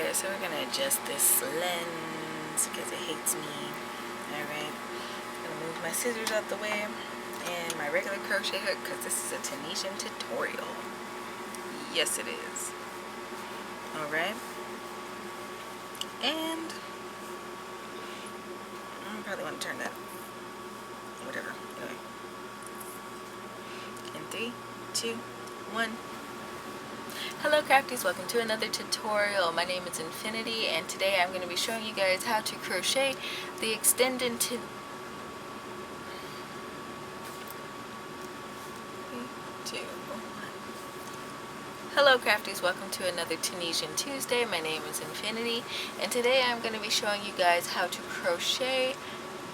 Okay, so we're gonna adjust this lens because it hates me. Alright, I'm gonna move my scissors out the way and my regular crochet hook because this is a Tunisian tutorial. Yes, it is. Alright, and I probably want to turn that. Whatever. Anyway. In 3, 2, 1. Hello crafties, welcome to another tutorial. My name is Infiniti and today I'm going to be showing you guys how to crochet the extended Hello crafties, welcome to another Tunisian Tuesday. My name is Infiniti and today I'm going to be showing you guys how to crochet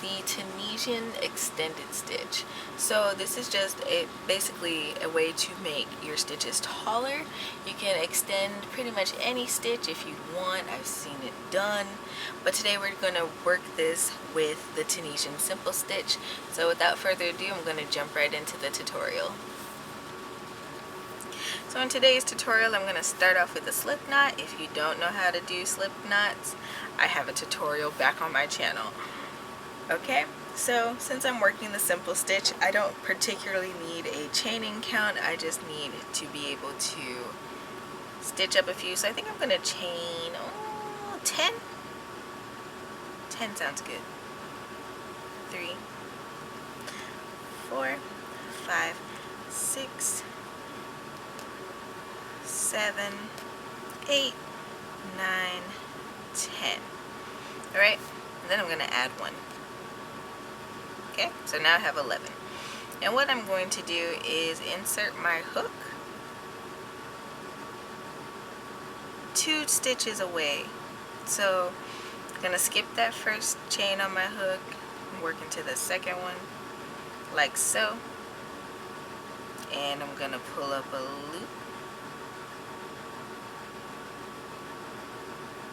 the Tunisian extended stitch. So this is just basically a way to make your stitches taller. You can extend pretty much any stitch if you want. I've seen it done, but today we're going to work this with the Tunisian simple stitch. So without further ado, I'm going to jump right into the tutorial. So in today's tutorial, I'm going to start off with a slip knot. If you don't know how to do slip knots, I have a tutorial back on my channel. Okay, so since I'm working the simple stitch, I don't particularly need a chaining count. I just need to be able to stitch up a few. So I think I'm going to chain 10. 10 sounds good. 3, 4, 5, 6, 7, 8, 9, 10. Alright, and then I'm going to add 1. Okay, so now I have 11. And what I'm going to do is insert my hook 2 stitches away. So I'm going to skip that first chain on my hook and work into the second one, like so. And I'm going to pull up a loop.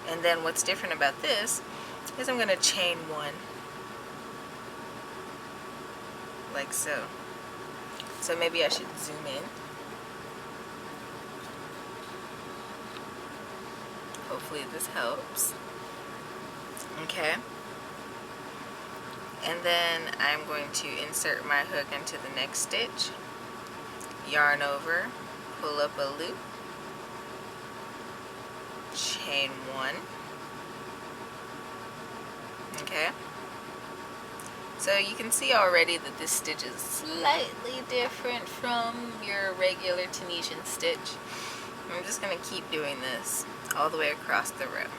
And then what's different about this is I'm going to chain 1. Like so. So maybe I should zoom in. Hopefully this helps. Okay. And then I'm going to insert my hook into the next stitch. Yarn over, pull up a loop, chain 1. Okay. So you can see already that this stitch is slightly different from your regular Tunisian stitch. I'm just going to keep doing this all the way across the row.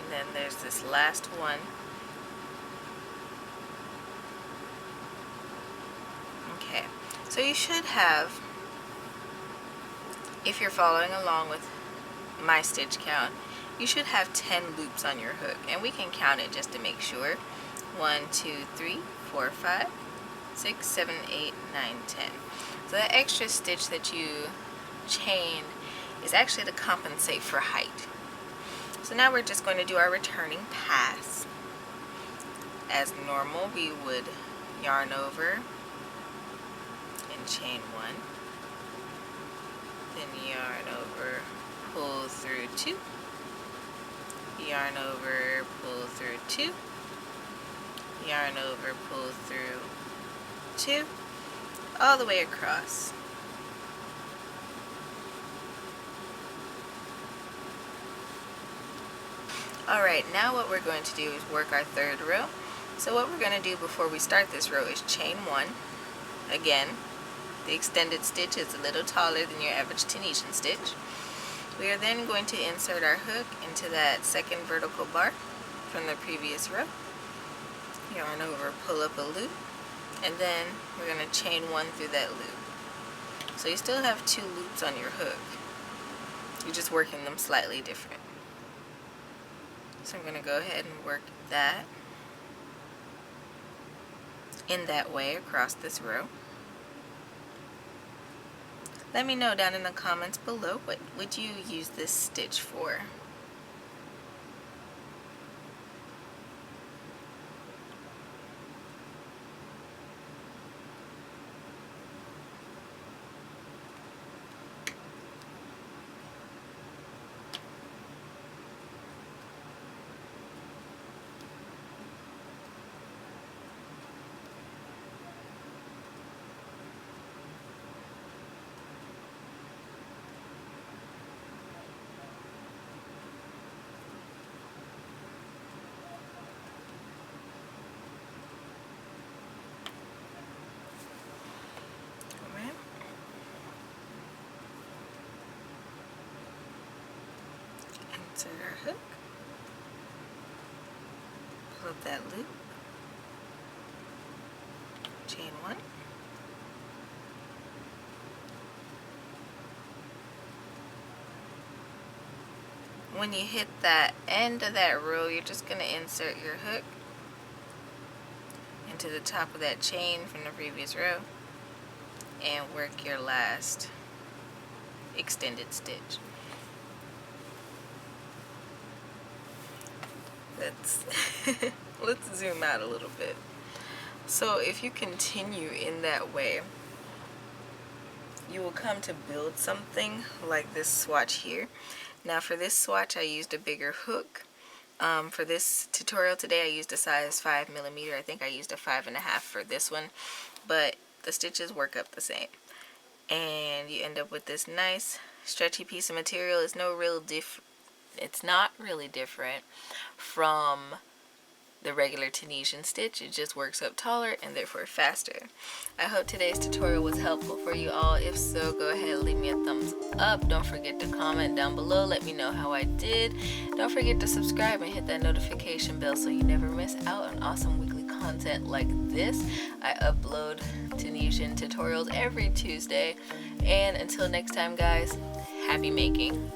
Then there's this last one. Okay, so you should have, if you're following along with my stitch count, you should have 10 loops on your hook, and we can count it just to make sure. 1, 2, 3, 4, 5, 6, 7, 8, 9, 10. So the extra stitch that you chained is actually to compensate for height. So now we're just going to do our returning pass. As normal, we would yarn over and chain 1, then yarn over, pull through 2, yarn over, pull through 2, yarn over, pull through 2, all the way across. Alright, now what we're going to do is work our third row. So what we're going to do before we start this row is chain 1. Again, the extended stitch is a little taller than your average Tunisian stitch. We are then going to insert our hook into that second vertical bar from the previous row. Yarn over, pull up a loop, and then we're going to chain 1 through that loop. So you still have 2 loops on your hook. You're just working them slightly different. So I'm going to go ahead and work that in that way across this row. Let me know down in the comments below, what would you use this stitch for? Insert our hook, pull up that loop, chain 1, when you hit that end of that row, you're just going to insert your hook into the top of that chain from the previous row and work your last extended stitch. Let's zoom out a little bit. So if you continue in that way, you will come to build something like this swatch here. Now for this swatch I used a bigger hook. For this tutorial today I used a size 5mm. I think I used a 5.5 for this one, but the stitches work up the same. And you end up with this nice stretchy piece of material. It's not really different from the regular Tunisian stitch. It just works up taller and therefore faster. I hope today's tutorial was helpful for you all. If so, go ahead and leave me a thumbs up. Don't forget to comment down below. Let me know how I did. Don't forget to subscribe and hit that notification bell so you never miss out on awesome weekly content like this. I upload Tunisian tutorials every Tuesday. And until next time, guys, happy making.